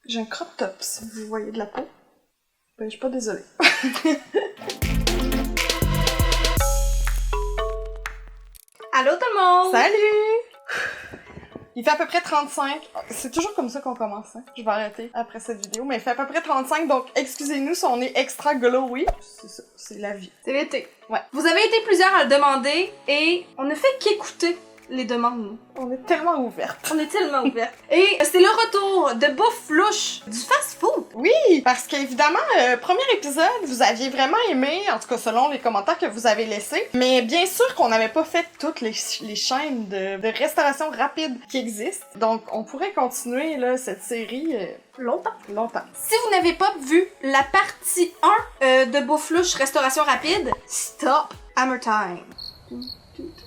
J'ai un crop top, si vous voyez de la peau. Ben, je suis pas désolée. Allô tout le monde! Salut! Il fait à peu près 35. C'est toujours comme ça qu'on commence, hein. Je vais arrêter après cette vidéo, mais il fait à peu près 35, donc excusez-nous si on est extra glowy. C'est ça, c'est la vie. C'est l'été. Ouais. Vous avez été plusieurs à le demander et on ne fait qu'écouter les demandes. On est tellement ouvertes. On est tellement ouvertes. Et c'est le retour de bouffe louche, du fast-food. Oui, parce qu'évidemment, premier épisode, vous aviez vraiment aimé, en tout cas selon les commentaires que vous avez laissés. Mais bien sûr qu'on n'avait pas fait toutes les chaînes de restauration rapide qui existent. Donc, on pourrait continuer là, cette série Longtemps. longtemps. Si vous n'avez pas vu la partie 1 de bouffe louche restauration rapide, stop Hammer Time.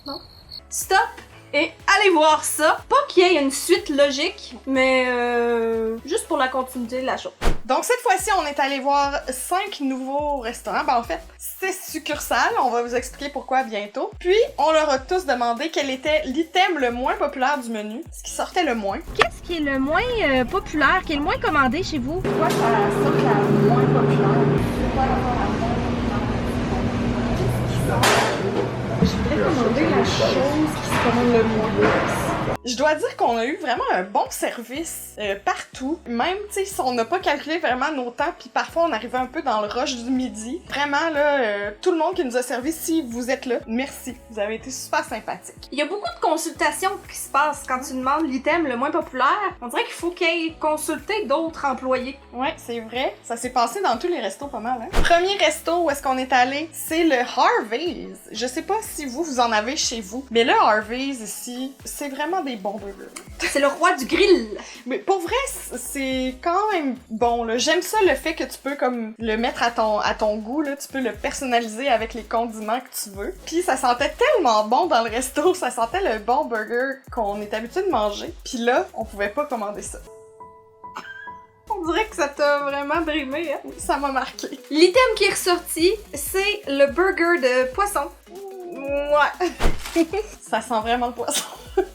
Non? Stop et allez voir ça. Pas qu'il y ait une suite logique, mais juste pour la continuité de la chose. Donc cette fois-ci, on est allé voir 5 nouveaux restaurants. Ben en fait, 6 succursales. On va vous expliquer pourquoi bientôt. Puis, on leur a tous demandé quel était l'item le moins populaire du menu. Ce qui sortait le moins. Qu'est-ce qui est le moins populaire, qui est le moins commandé chez vous? Pourquoi ça sort la moins populaire? C'est quoi Je voudrais commander la chose qui se commande le moins. Je dois dire qu'on a eu vraiment un bon service partout. Même, tu sais, si on n'a pas calculé vraiment nos temps, puis parfois on arrivait un peu dans le rush du midi. Vraiment, là, tout le monde qui nous a servi, si vous êtes là, merci. Vous avez été super sympathiques. Il y a beaucoup de consultations qui se passent quand tu demandes l'item le moins populaire. On dirait qu'il faut qu'il ait consulté d'autres employés. Ouais, c'est vrai. Ça s'est passé dans tous les restos pas mal, hein. Premier resto où est-ce qu'on est allé, c'est le Harvey's. Je sais pas si vous en avez chez vous, mais le Harvey's ici, c'est vraiment des bons burgers. C'est le roi du grill. Mais pour vrai, c'est quand même bon, là. J'aime ça, le fait que tu peux comme le mettre à ton goût, là. Tu peux le personnaliser avec les condiments que tu veux. Puis ça sentait tellement bon dans le resto. Ça sentait le bon burger qu'on est habitué de manger. Puis là, on pouvait pas commander ça. On dirait que ça t'a vraiment brimé, hein? Oui, ça m'a marqué. L'item qui est ressorti, c'est le burger de poisson. Ouais. Ça sent vraiment le poisson.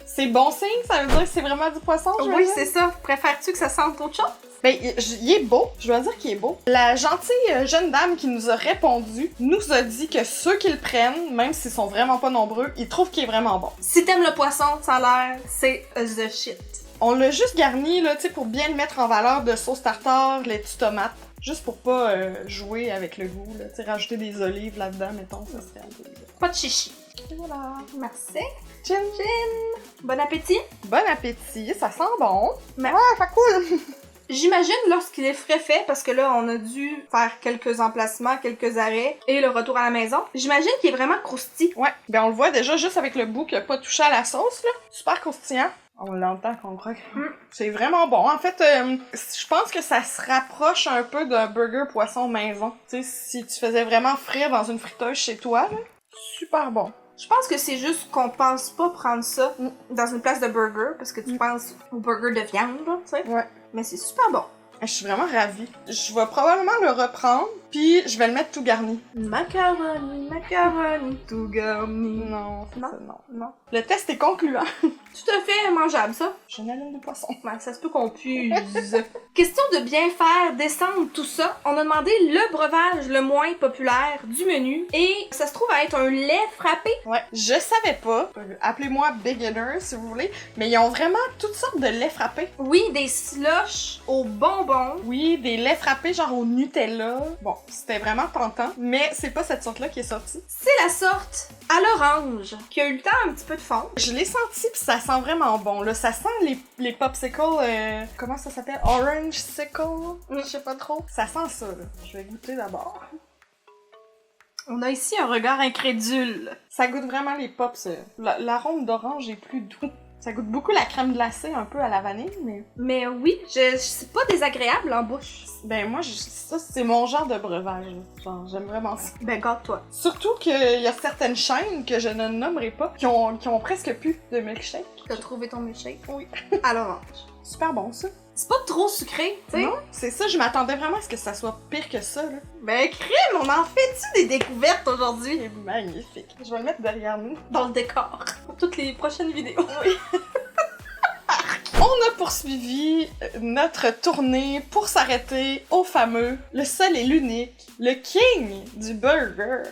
C'est bon signe? Ça veut dire que c'est vraiment du poisson? Oui, c'est ça. Préfères-tu que ça sente autre chose? Ben, il est beau. Je dois dire qu'il est beau. La gentille jeune dame qui nous a répondu nous a dit que ceux qui le prennent, même s'ils sont vraiment pas nombreux, ils trouvent qu'il est vraiment bon. Si t'aimes le poisson, ça a l'air, c'est the shit. On l'a juste garni, là, tu sais, pour bien le mettre en valeur de sauce tartare, laitue tomate. Juste pour pas jouer avec le goût, là. Tu sais, rajouter des olives là-dedans, mettons, ça serait un peu bizarre. Pas de chichi. Et voilà. Merci. Chin. Bon appétit. Bon appétit, ça sent bon. Mais- Ouais, ça coule. J'imagine lorsqu'il est frais fait, parce que là, on a dû faire quelques emplacements, quelques arrêts, et le retour à la maison. J'imagine qu'il est vraiment croustillant. Ouais, ben on le voit déjà juste avec le bout qui a pas touché à la sauce, là. Super croustillant. On l'entend qu'on croque. C'est vraiment bon. En fait, je pense que ça se rapproche un peu d'un burger poisson maison. Tu sais, si tu faisais vraiment frire dans une friteuse chez toi, là, super bon. Je pense que c'est juste qu'on pense pas prendre ça dans une place de burger, parce que tu penses au burger de viande, là, tu sais. Ouais. Mais c'est super bon. Je suis vraiment ravie. Je vais probablement le reprendre, puis je vais le mettre tout garni. Macaroni, tout garni. Non, Non. ça, non. Non. Le test est concluant. Tout à fait mangeable, ça. J'ai une haleine de poisson. Ouais, ça se peut qu'on puise. Question de bien faire descendre tout ça, on a demandé le breuvage le moins populaire du menu et ça se trouve à être un lait frappé. Ouais, je savais pas. Appelez-moi beginner si vous voulez, mais ils ont vraiment toutes sortes de laits frappés. Oui, des slushs aux bonbons. Oui, des laits frappés genre au Nutella. Bon, c'était vraiment tentant, mais c'est pas cette sorte-là qui est sortie. C'est la sorte à l'orange qui a eu le temps un petit peu de fondre. Je l'ai senti pis ça sent vraiment bon, là. Ça sent les popsicles, comment ça s'appelle? Orange sickle? Je sais pas trop. Ça sent ça, là. Je vais goûter d'abord. On a ici un regard incrédule. Ça goûte vraiment les pops. L'arôme d'orange est plus doux. Ça goûte beaucoup la crème glacée, un peu à la vanille, mais... Mais oui, c'est pas désagréable en bouche. Ben moi, ça, c'est mon genre de breuvage. Genre, j'aime vraiment ça. Ben garde-toi. Surtout qu'il y a certaines chaînes que je ne nommerai pas qui ont presque plus de milkshake. T'as trouvé ton milkshake? Oui. À l'orange. Super bon, ça. C'est pas trop sucré, tu sais. Non, c'est ça, je m'attendais vraiment à ce que ça soit pire que ça, là. Ben crème, on en fait-tu des découvertes aujourd'hui? C'est magnifique. Je vais le mettre derrière nous. Dans le décor. Pour toutes les prochaines vidéos. On a poursuivi notre tournée pour s'arrêter au fameux, le seul et l'unique, le king du burger.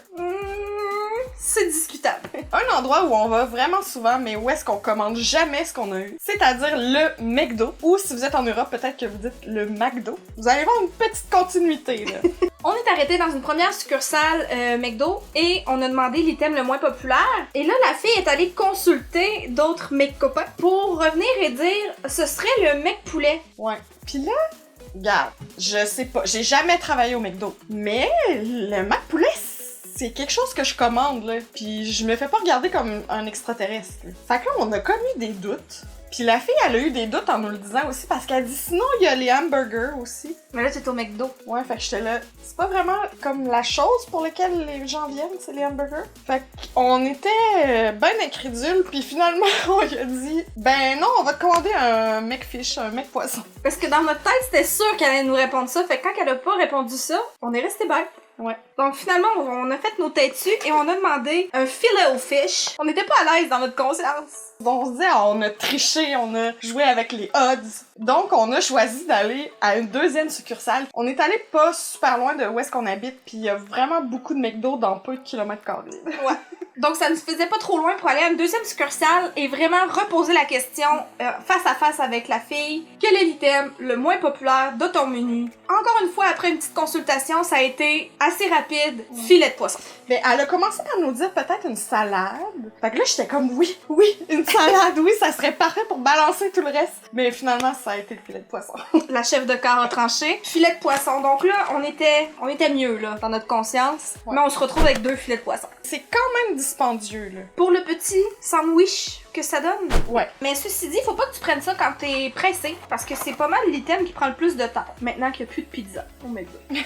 C'est discutable. Un endroit où on va vraiment souvent, mais où est-ce qu'on commande jamais ce qu'on a eu, c'est-à-dire le McDo, ou si vous êtes en Europe, peut-être que vous dites le McDo. Vous allez voir une petite continuité, là. On est arrêté dans une première succursale McDo et on a demandé l'item le moins populaire. Et là, la fille est allée consulter d'autres McCopains pour revenir et dire ce serait le McPoulet. Ouais. Pis là, regarde, je sais pas, j'ai jamais travaillé au McDo, mais le McPoulet, c'est quelque chose que je commande, là, pis je me fais pas regarder comme un extraterrestre. Là. Fait que là, on a comme eu des doutes. Puis la fille, elle a eu des doutes en nous le disant aussi, parce qu'elle dit sinon, il y a les hamburgers aussi. Mais là, c'est au McDo. Ouais, fait que j'étais là, c'est pas vraiment comme la chose pour laquelle les gens viennent, c'est les hamburgers. Fait qu'on était ben incrédules, puis finalement, on lui a dit, ben non, on va te commander un McFish, un McPoisson. Parce que dans notre tête, c'était sûr qu'elle allait nous répondre ça. Fait que quand elle a pas répondu ça, on est resté bête. Ouais. Donc finalement, on a fait nos têtes dessus et on a demandé un filet au fish. On n'était pas à l'aise dans notre conscience. On se disait, on a triché, on a joué avec les odds. Donc, on a choisi d'aller à une deuxième succursale. On est allé pas super loin de où est-ce qu'on habite, puis il y a vraiment beaucoup de McDo dans peu de kilomètres carrés. Ouais. Donc, ça nous faisait pas trop loin pour aller à une deuxième succursale et vraiment reposer la question face à face avec la fille. Quel est l'item le moins populaire de ton menu? Encore une fois, après une petite consultation, ça a été assez rapide. Filet de poisson. Mais elle a commencé par nous dire peut-être une salade. Fait que là, j'étais comme oui, une salade, oui, ça serait parfait pour balancer tout le reste. Mais finalement, ça a été le filet de poisson. La chef de corps a tranché. Filet de poisson. Donc là, on était mieux, là, dans notre conscience. Ouais. Mais on se retrouve avec 2 filets de poisson. C'est quand même dispendieux, là. Pour le petit sandwich que ça donne. Ouais. Mais ceci dit, faut pas que tu prennes ça quand t'es pressé, parce que c'est pas mal l'item qui prend le plus de temps. Maintenant qu'il y a plus de pizza. Oh my god.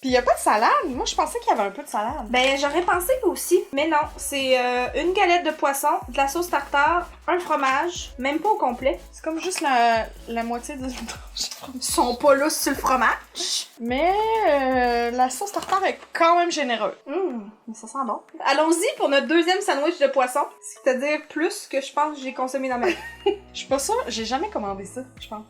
Pis y a pas de salade? Moi, je pensais qu'il y avait un peu de salade. Ben, j'aurais pensé aussi. Mais non, c'est une galette de poisson, de la sauce tartare, un fromage, même pas au complet. C'est comme juste la moitié d'une tranche. Ils sont pas là sur le fromage. Mais la sauce tartare est quand même généreuse. Mais ça sent bon. Allons-y pour notre deuxième sandwich de poisson, c'est-à-dire plus que je pense que j'ai consommé dans ma vie. Je suis pas sûre, j'ai jamais commandé ça, je pense.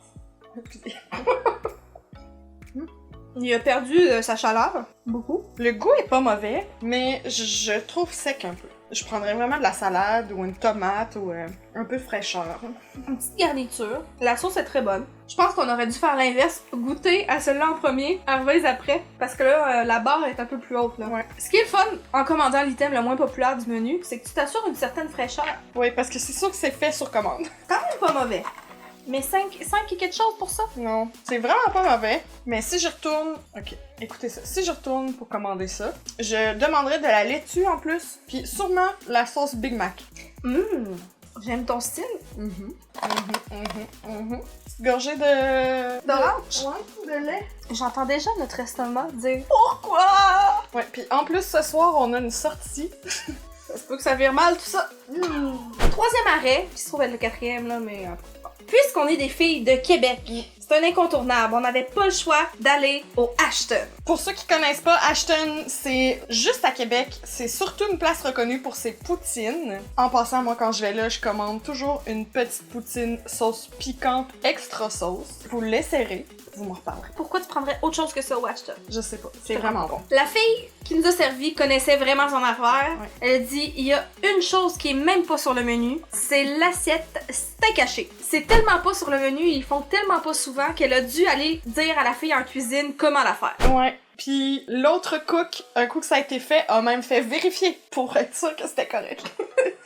Il a perdu sa chaleur, beaucoup. Le goût est pas mauvais, mais je trouve sec un peu. Je prendrais vraiment de la salade ou une tomate ou un peu de fraîcheur. Une petite garniture. La sauce est très bonne. Je pense qu'on aurait dû faire l'inverse, goûter à celle-là en premier, Harvey's après, parce que là, la barre est un peu plus haute. Là. Ouais. Ce qui est le fun en commandant l'item le moins populaire du menu, c'est que tu t'assures une certaine fraîcheur. Oui, parce que c'est sûr que c'est fait sur commande. Quand même pas mauvais. Mais 5 et quelque chose pour ça? Non, c'est vraiment pas mauvais. Mais si je retourne... Ok, écoutez ça. Si je retourne pour commander ça, je demanderai de la laitue en plus, puis sûrement la sauce Big Mac. J'aime ton style. Petite gorgée de... D'orange? Ouais, de lait. J'entends déjà notre estomac dire pourquoi? Ouais, puis en plus, ce soir, on a une sortie. Ça se peut que ça vire mal tout ça. Troisième arrêt, qui se trouve être le quatrième là, mais... Puisqu'on est des filles de Québec, c'est un incontournable. On n'avait pas le choix d'aller au Ashton. Pour ceux qui connaissent pas, Ashton, c'est juste à Québec. C'est surtout une place reconnue pour ses poutines. En passant, moi, quand je vais là, je commande toujours une petite poutine sauce piquante extra sauce. Vous l'essayerez, vous m'en reparlerez. Pourquoi tu prendrais autre chose que ça au Ashton? Je sais pas, c'est vraiment bon. La fille qui nous a servi connaissait vraiment son affaire. Ouais. Elle a dit, il y a une chose qui est même pas sur le menu, c'est l'assiette steak haché. C'est tellement pas sur le menu, ils font tellement pas souvent qu'elle a dû aller dire à la fille en cuisine comment la faire. Ouais. Puis l'autre cook, un coup que ça a été fait, a même fait vérifier pour être sûr que c'était correct.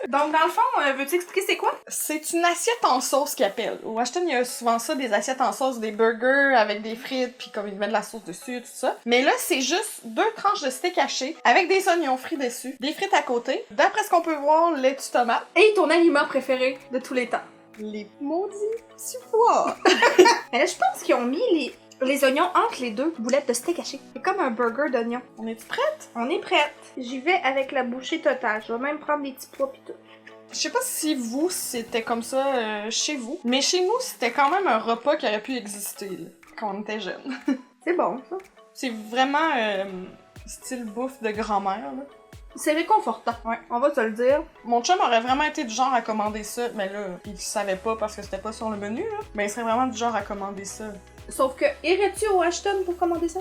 Donc dans le fond, veux-tu expliquer c'est quoi? C'est une assiette en sauce qu'ils appellent. Au Ashton, il y a souvent ça, des assiettes en sauce, des burgers avec des frites, puis comme ils mettent de la sauce dessus, tout ça. Mais là, c'est juste 2 tranches de steak haché avec des oignons frits dessus, des frites à côté. D'après ce qu'on peut voir, lait de tomate. Et ton aliment préféré de tous les temps? Les maudits petits pois. Mais là, je pense qu'ils ont mis les oignons entre les 2 boulettes de steak haché. C'est comme un burger d'oignons. On est-tu prête? On est prête. J'y vais avec la bouchée totale. Je vais même prendre des petits pois pis tout. Je sais pas si vous, c'était comme ça chez vous, mais chez nous, c'était quand même un repas qui aurait pu exister là, quand on était jeune. C'est bon, ça. C'est vraiment style bouffe de grand-mère, là. C'est réconfortant, Ouais. on va te le dire. Mon chum aurait vraiment été du genre à commander ça, mais là, il savait pas parce que c'était pas sur le menu, là. Mais il serait vraiment du genre à commander ça. Sauf que, irais-tu au Ashton pour commander ça?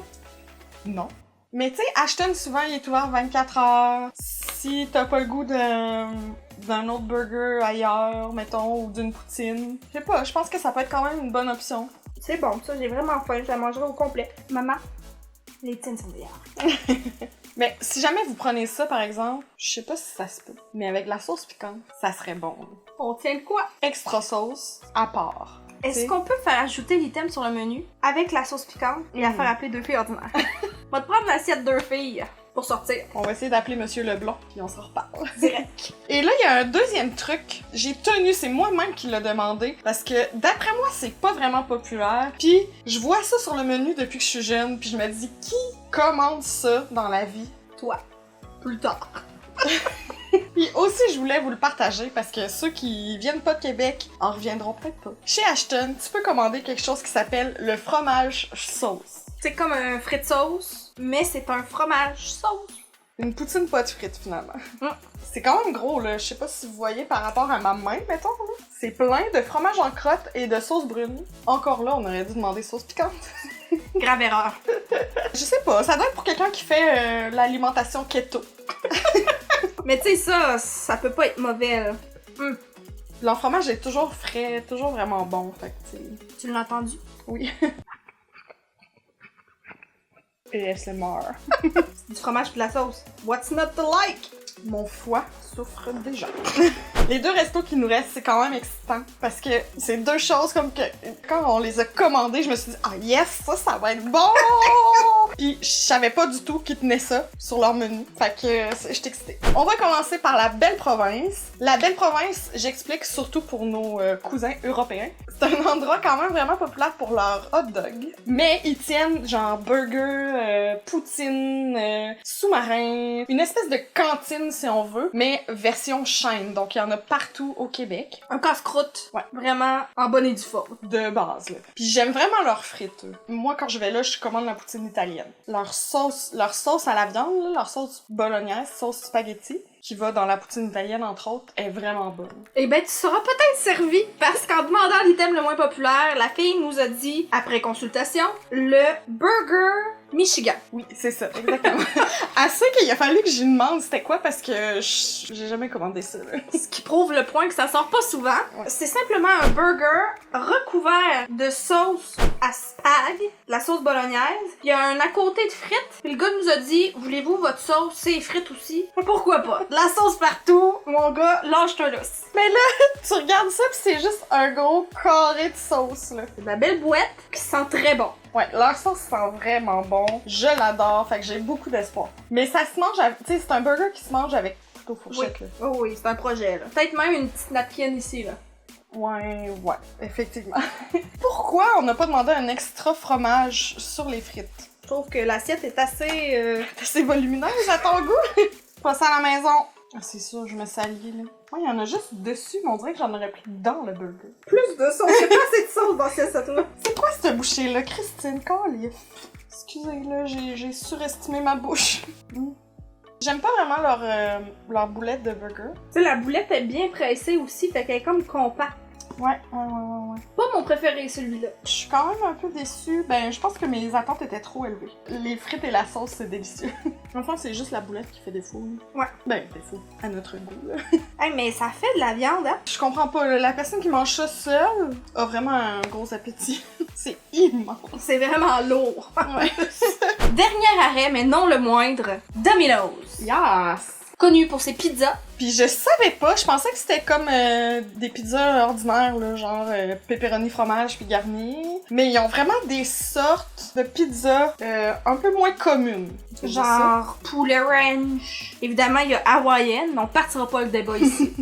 Non. Mais tu sais, Ashton, souvent, il est ouvert 24 heures. Si t'as pas le goût d'un autre burger ailleurs, mettons, ou d'une poutine. Je sais pas, je pense que ça peut être quand même une bonne option. C'est bon, ça, j'ai vraiment faim, je la mangerai au complet. Maman, les tiennes sont dehors. Mais si jamais vous prenez ça, par exemple, je sais pas si ça se peut, mais avec la sauce piquante, ça serait bon. On tient de quoi? Extra sauce, à part. Est-ce qu'on peut faire ajouter l'item sur le menu avec la sauce piquante et la faire appeler 2 filles ordinaires? On va te prendre l'assiette 2 filles pour sortir. On va essayer d'appeler Monsieur Leblond, puis on s'en reparle. Direct. Et là, il y a un deuxième truc. J'ai tenu, c'est moi-même qui l'ai demandé, parce que d'après moi, c'est pas vraiment populaire. Puis je vois ça sur le menu depuis que je suis jeune, puis je me dis, qui commande ça dans la vie? Toi. Plus tard. Puis aussi, je voulais vous le partager parce que ceux qui viennent pas de Québec en reviendront peut-être pas. Chez Ashton, tu peux commander quelque chose qui s'appelle le fromage sauce. C'est comme un frit sauce, mais c'est un fromage sauce. Une poutine pas de frites, finalement. Mm. C'est quand même gros, là. Je sais pas si vous voyez par rapport à ma main, mettons, là. C'est plein de fromage en crotte et de sauce brune. Encore là, on aurait dû demander sauce piquante. Grave erreur. Je sais pas, ça doit être pour quelqu'un qui fait l'alimentation keto. Mais tu sais, ça peut pas être mauvais, là. Leur fromage est toujours frais, toujours vraiment bon, fait que tu sais. Tu l'as entendu? Oui. ASMR. C'est du fromage pis de la sauce. What's not to like? Mon foie souffre déjà. Les deux restos qui nous restent, c'est quand même excitant. Parce que c'est deux choses comme que quand on les a commandés, je me suis dit, ah yes, ça va être bon! Puis je savais pas du tout qu'ils tenaient ça sur leur menu. Fait que j'étais excitée. On va commencer par la Belle Province. La Belle Province, j'explique surtout pour nos cousins européens. C'est un endroit quand même vraiment populaire pour leurs hot dogs. Mais ils tiennent genre burger, poutine, sous-marin, une espèce de cantine si on veut, mais version chaîne. Donc il y en a partout au Québec. Un casse-croûte. Ouais. Vraiment en bonne et due forme. De base, là. Puis j'aime vraiment leurs frites, eux. Moi, quand je vais là, je commande la poutine italienne. Leur sauce à la viande, là, leur sauce bolognaise, sauce spaghetti, qui va dans la poutine italienne, entre autres, est vraiment bonne. Eh ben, tu seras peut-être servi parce qu'en demandant l'item le moins populaire, la fille nous a dit, après consultation, le burger Michigan. Oui, c'est ça, exactement. À ça qu'il a fallu que j'y demande c'était quoi parce que j'ai jamais commandé ça, là. Ce qui prouve le point que ça sort pas souvent. Ouais. C'est simplement un burger recouvert de sauce à spag, la sauce bolognaise. Il y a un à côté de frites. Puis le gars nous a dit, voulez-vous votre sauce, c'est frites aussi? Pourquoi pas? De la sauce partout, mon gars, lâche-toi là. Mais là, tu regardes ça pis c'est juste un gros carré de sauce, là. C'est de la belle boîte qui sent très bon. Ouais, leur sauce sent vraiment bon. Je l'adore, fait que j'ai beaucoup d'espoir. Mais ça se mange avec... Tu sais, c'est un burger qui se mange avec couteau fourchette, là. Oh oui, c'est un projet, là. Peut-être même une petite napkin ici, là. Ouais, effectivement. Pourquoi on n'a pas demandé un extra fromage sur les frites? Je trouve que l'assiette est assez... C'est volumineuse à ton goût? Pas ça à la maison. Ah, c'est sûr, je me salis, là. Ouais, il y en a juste dessus, mais on dirait que j'en aurais pris dans le burger. Plus de sauce, c'est pas assez de sauce dans cette assiette-là. C'est quoi cette bouchée-là, Christine? Calif. Excusez-là, j'ai surestimé ma bouche. J'aime pas vraiment leur boulette de burger. Tu sais, la boulette est bien pressée aussi, fait qu'elle est comme compacte. Ouais. Pas mon préféré, celui-là. Je suis quand même un peu déçue. Ben, je pense que mes attentes étaient trop élevées. Les frites et la sauce, c'est délicieux. Enfin, c'est juste la boulette qui fait défaut. Ouais. Ben, défaut. À notre goût, là. Hey, mais ça fait de la viande, hein? Je comprends pas, là. La personne qui mange ça seule a vraiment un gros appétit. C'est immense. C'est vraiment lourd. Ouais. Dernier arrêt, mais non le moindre, Domino's. Yes! Connu pour ses pizzas. Puis je savais pas, je pensais que c'était comme des pizzas ordinaires, là, genre pepperoni fromage puis garni. Mais ils ont vraiment des sortes de pizzas un peu moins communes. Genre poulet ranch. Évidemment, il y a hawaïenne, mais on partira pas le débat ici.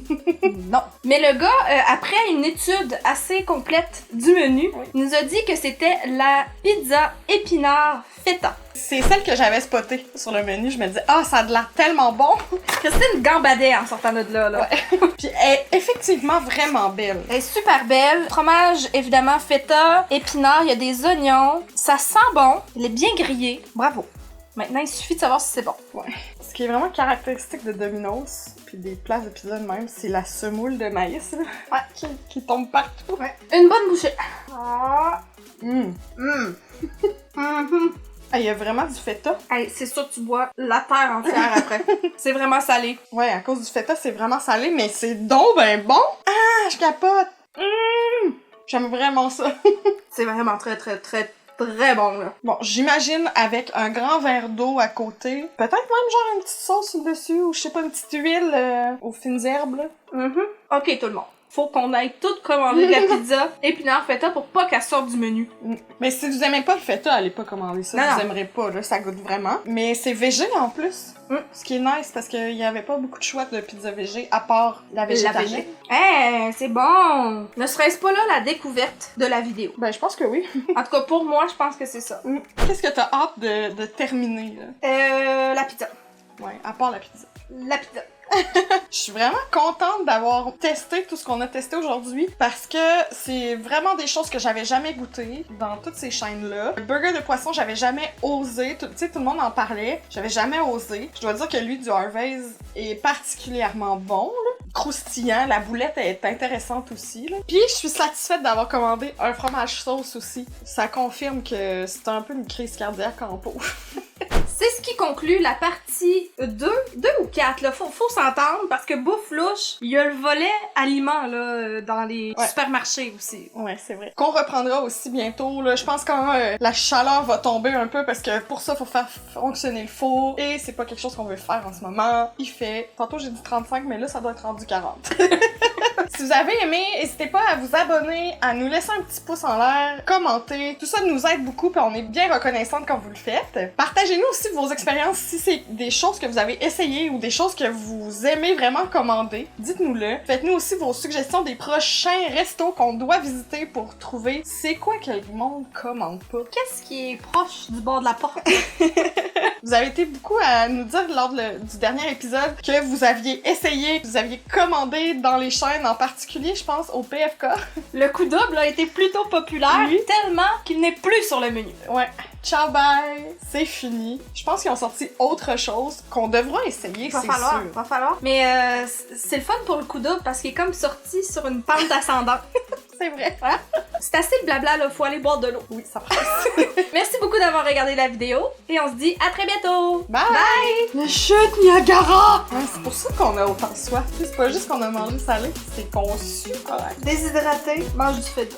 Non. Mais le gars, après une étude assez complète du menu, nous a dit que c'était la pizza épinard feta. C'est celle que j'avais spotée sur le menu. Je me disais, ah, ça a de l'air tellement bon! Christine gambadait en sortant de là. Ouais. Puis elle est effectivement vraiment belle. Elle est super belle. Fromage, évidemment, feta, épinard, il y a des oignons. Ça sent bon. Il est bien grillé. Bravo. Maintenant, il suffit de savoir si c'est bon. Ouais. Ce qui est vraiment caractéristique de Domino's, puis des places de pizza de même, c'est la semoule de maïs, là, qui tombe partout. Ouais. Une bonne bouchée. Ah. Hum. Ah, il y a vraiment du feta. Hey, c'est sûr que tu bois la terre entière après. C'est vraiment salé. Ouais, à cause du feta, c'est vraiment salé, mais c'est donc ben bon! Ah, je capote! J'aime vraiment ça. C'est vraiment très, très, très, très bon, là. Bon, j'imagine avec un grand verre d'eau à côté, peut-être même genre une petite sauce dessus, ou je sais pas, une petite huile aux fines herbes, là. Ok, tout le monde. Faut qu'on aille tout commander de la pizza épinard feta pour pas qu'elle sorte du menu. Mais si vous aimez pas le feta, allez pas commander ça, vous aimerez pas, là, ça goûte vraiment. Mais c'est végé en plus, ce qui est nice parce qu'il y avait pas beaucoup de choix de pizza végé à part la végétarienne. Hey, c'est bon! Ne serait-ce pas là la découverte de la vidéo? Ben, je pense que oui. En tout cas, pour moi, je pense que c'est ça. Qu'est-ce que t'as hâte de terminer, là? La pizza. Ouais, à part la pizza. La pizza. Je suis vraiment contente d'avoir testé tout ce qu'on a testé aujourd'hui parce que c'est vraiment des choses que j'avais jamais goûtées dans toutes ces chaînes-là. Le burger de poisson, j'avais jamais osé. Tu sais, tout le monde en parlait. J'avais jamais osé. Je dois dire que lui du Harvey's est particulièrement bon, là. Croustillant. La boulette est intéressante aussi, là. Puis je suis satisfaite d'avoir commandé un fromage sauce aussi. Ça confirme que c'est un peu une crise cardiaque en pot. C'est ce qui conclut la partie 2 ou 4, là. Faut s'entendre, parce que bouffe louche, il y a le volet aliments, là, dans les supermarchés aussi. Ouais, c'est vrai. Qu'on reprendra aussi bientôt, là. Je pense quand la chaleur va tomber un peu, parce que pour ça, faut faire fonctionner le four, et c'est pas quelque chose qu'on veut faire en ce moment. Il fait... Tantôt, j'ai dit 35, mais là, ça doit être rendu 40. Si vous avez aimé, n'hésitez pas à vous abonner, à nous laisser un petit pouce en l'air, commenter. Tout ça nous aide beaucoup, puis on est bien reconnaissante quand vous le faites. Partagez-nous aussi vos expériences, si c'est des choses que vous avez essayées ou des choses que vous aimez vraiment commander. Dites-nous-le. Faites-nous aussi vos suggestions des prochains restos qu'on doit visiter pour trouver c'est quoi que le monde commande pas. Qu'est-ce qui est proche du bord de la porte? Vous avez été beaucoup à nous dire lors du dernier épisode que vous aviez essayé, que vous aviez commandé dans les chaînes, en particulier, je pense, au PFK. Le coup double a été plutôt populaire, tellement qu'il n'est plus sur le menu. Ouais. Ciao, bye! C'est fini. Je pense qu'ils ont sorti autre chose qu'on devra essayer, c'est sûr. Va falloir. Mais c'est le fun pour le coup double parce qu'il est comme sorti sur une pente ascendante. C'est vrai. Voilà. C'est assez blabla, là. Faut aller boire de l'eau. Oui, ça presse. Merci beaucoup d'avoir regardé la vidéo et on se dit à très bientôt. Bye! Le chute Niagara! Ouais, c'est pour ça qu'on a autant soif. C'est pas juste qu'on a mangé salé, c'est qu'on suit. Déshydraté, mange du feta.